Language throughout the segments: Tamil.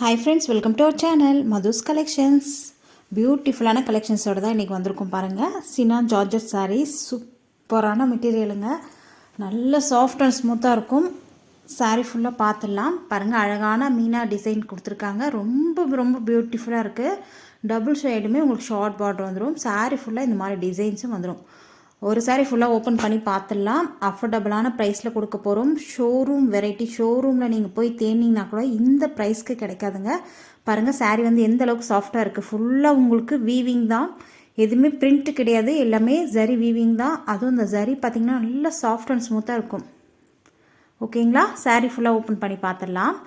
Hi friends, welcome to our channel Madhu's collections. பியூட்டிஃபுல்லான கலெக்ஷன்ஸோடு தான் இன்றைக்கி வந்திருக்கும் பாருங்கள். சினான் ஜார்ஜட் சாரீஸ், சூப்பரான மெட்டீரியலுங்க. நல்ல சாஃப்ட் அண்ட் ஸ்மூத்தாக இருக்கும். சாரீ ஃபுல்லாக பார்த்துடலாம் பாருங்கள். அழகான மீனா டிசைன் கொடுத்துருக்காங்க. ரொம்ப ரொம்ப பியூட்டிஃபுல்லாக இருக்குது. டபுள் ஷேடுமே உங்களுக்கு ஷார்ட் பார்டர் வந்துடும். சாரீ ஃபுல்லாக இந்த மாதிரி டிசைன்ஸும் வந்துடும். ஒரு சாரீ ஃபுல்லாக ஓப்பன் பண்ணி பார்த்துடலாம். அஃபோர்டபுளான ப்ரைஸில் கொடுக்க போகிறோம். Showroom variety. ஷோரூமில் நீங்கள் போய் தேனிங்கன்னா கூட இந்த ப்ரைஸ்க்கு கிடைக்காதுங்க. பாருங்கள், சாரீ வந்து எந்த அளவுக்கு சாஃப்டாக இருக்குது. ஃபுல்லாக உங்களுக்கு வீவிங் தான், எதுவுமே பிரிண்ட்டு கிடையாது. எல்லாமே ஜரி வீவிங் தான். அதுவும் இந்த ஜரி பார்த்திங்கன்னா நல்லா சாஃப்ட் அண்ட் ஸ்மூத்தாக இருக்கும். ஓகேங்களா? சாரீ ஃபுல்லாக ஓப்பன் பண்ணி பார்த்துடலாம்.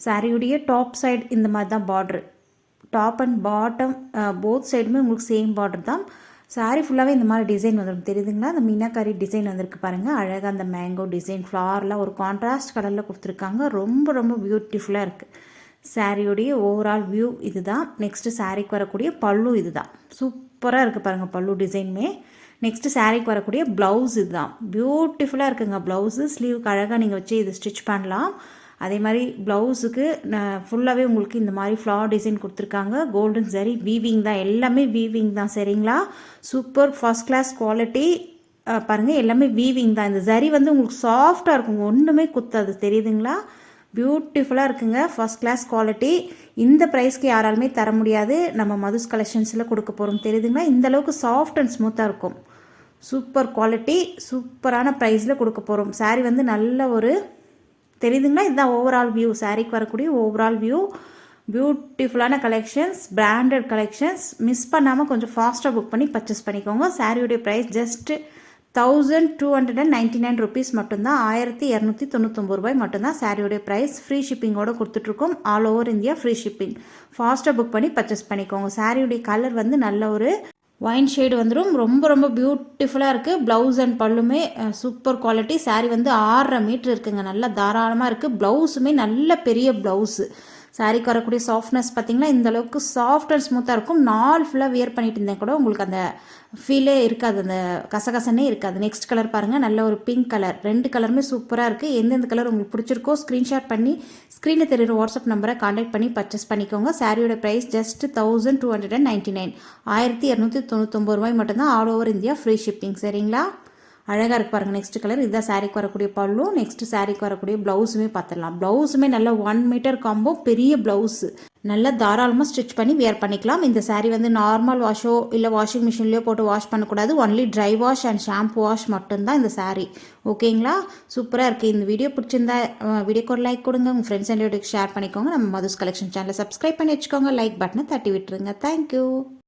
சாரியுடைய டாப் சைடு இந்த மாதிரி தான் பார்ட்ரு. டாப் அண்ட் பாட்டம் போத் சைடுமே உங்களுக்கு சேம் பார்டர் தான். சாரீ ஃபுல்லாகவே இந்த மாதிரி டிசைன் வந்துடும். தெரியுதுங்களா? அந்த மீனாக்காரி டிசைன் வந்திருக்கு பாருங்கள். அழகாக அந்த மேங்கோ டிசைன் ஃப்ளார்லாம் ஒரு கான்ட்ராஸ்ட் கலரில் கொடுத்துருக்காங்க. ரொம்ப ரொம்ப பியூட்டிஃபுல்லாக இருக்குது. சாரியுடைய ஓவரால் வியூ இது தான். நெக்ஸ்ட்டு சாரீக்கு வரக்கூடிய பல்லு இது தான். சூப்பராக இருக்குது பாருங்கள் பல்லு டிசைனுமே. நெக்ஸ்ட்டு சாரீக்கு வரக்கூடிய ப்ளவுஸ் இது தான். பியூட்டிஃபுல்லாக இருக்குங்க ப்ளவுஸு. ஸ்லீவுக்கு அழகாக நீங்கள் வச்சு இது ஸ்டிச் பண்ணலாம். அதே மாதிரி ப்ளவுஸுக்கு ஃபுல்லாகவே உங்களுக்கு இந்த மாதிரி ஃப்ளார் டிசைன் கொடுத்துருக்காங்க. கோல்டன் சரி வீவிங் தான், எல்லாமே வீவிங் தான். சரிங்களா? Super first class quality. பாருங்கள், எல்லாமே வீவிங் தான். இந்த சரி வந்து உங்களுக்கு சாஃப்டாக இருக்குங்க, ஒன்றுமே குத்தாது. தெரியுதுங்களா? பியூட்டிஃபுல்லாக இருக்குங்க. First class quality. இந்த ப்ரைஸ்க்கு யாராலுமே தர முடியாது. நம்ம மதுஸ் கலெக்ஷன்ஸில் கொடுக்க போகிறோம். தெரியுதுங்களா? இந்த அளவுக்கு சாஃப்ட் அண்ட் ஸ்மூத்தாக இருக்கும். சூப்பர் குவாலிட்டி, சூப்பரான ப்ரைஸில் கொடுக்க போகிறோம். சாரீ வந்து நல்ல ஒரு தெரியுதுங்களா? இதுதான் ஓவரால் வியூ. சாரீக்கு வரக்கூடிய ஓவரால் வியூ. பியூட்டிஃபுல்லான கலெக்ஷன்ஸ், பிராண்டட் கலெக்ஷன்ஸ். மிஸ் பண்ணாமல் கொஞ்சம் ஃபாஸ்ட்டாக புக் பண்ணி பர்ச்சேஸ் பண்ணிக்கோங்க. சாரியுடைய ப்ரைஸ் ஜஸ்ட் 1299 ருபீஸ் மட்டும்தான். 1299 ரூபாய் மட்டும்தான் சாரியுடைய ப்ரைஸ். ஃப்ரீ ஷிப்பிங்கோடு கொடுத்துட்ருக்கோம். All over India free shipping. ஃபாஸ்ட்டாக புக் பண்ணி பர்ச்சேஸ் பண்ணிக்கோங்க. சாரியுடைய கலர் வந்து நல்ல ஒரு ஒயின் ஷேடு வந்துடும். ரொம்ப ரொம்ப பியூட்டிஃபுல்லாக இருக்குது. ப்ளவுஸ் அண்ட் பல்லுமே சூப்பர் குவாலிட்டி. சாரீ வந்து 6.5 மீட்டர் இருக்குங்க. நல்லா தாராளமாக இருக்குது. ப்ளவுஸுமே நல்ல பெரிய ப்ளவுஸு. சாரீக்கு வரக்கூடிய சாஃப்ட்னஸ் பார்த்திங்கன்னா இந்த அளவுக்கு சாஃப்ட் அண்ட் ஸ்மூத்தாக இருக்கும். நாள் ஃபுல்லாக வியர் பண்ணிட்டு இருந்தேன் கூட உங்களுக்கு அந்த ஃபீலே இருக்காது, அந்த கசகசனே இருக்காது. நெக்ஸ்ட் கலர் பாருங்கள், நல்ல ஒரு பிங்க் கலர். ரெண்டு கலருமே சூப்பராக இருக்குது. எந்தெந்த கலர் உங்களுக்கு பிடிச்சிருக்கோ ஸ்க்ரீன்ஷாட் பண்ணி ஸ்க்ரீனில் தெரியுற வாட்ஸ்அப் நம்பரை காண்டாக்ட் பண்ணி பர்ச்சேஸ் பண்ணிக்கோங்க. சாரியோட ப்ரைஸ் ஜஸ்ட் 1299 1299 ரூபாய் மட்டும்தான். All over India free shipping. சரிங்களா? அழகாக இருக்குது பாருங்கள். நெக்ஸ்ட் கலர் இதுதான் சாரீக்கு வரக்கூடிய பல்லு. நெக்ஸ்ட் சாரீக்கு வரக்கூடிய ப்ளவுஸுமே பார்த்துடலாம். ப்ளவுஸுமே நல்ல 1 மீட்டர் காம்போ, பெரிய ப்ளவுஸு. நல்லா தாராளமாக ஸ்டிச் பண்ணி வியர் பண்ணிக்கலாம். இந்த சாரீ வந்து நார்மல் வாஷோ இல்லை வாஷிங் மிஷின்லேயோ போட்டு வாஷ் பண்ணக்கூடாது. Only dry wash and shampoo wash மட்டும்தான் இந்த சாரீ. ஓகேங்களா? சூப்பராக இருக்குது. இந்த வீடியோ பிடிச்சிருந்தா வீடியோக்கு ஒரு லைக் கொடுங்க. உங்கள் ஃப்ரெண்ட்ஸ் அண்ட் ஷேர் பண்ணிக்கோங்க. நம்ம மதுஸ் கலெக்ஷன் சேனலை சப்ஸ்கிரைப் பண்ணி வச்சுக்கோங்க. லைக் பட்டனை தட்டி விட்டுருங்க. தேங்க்யூ.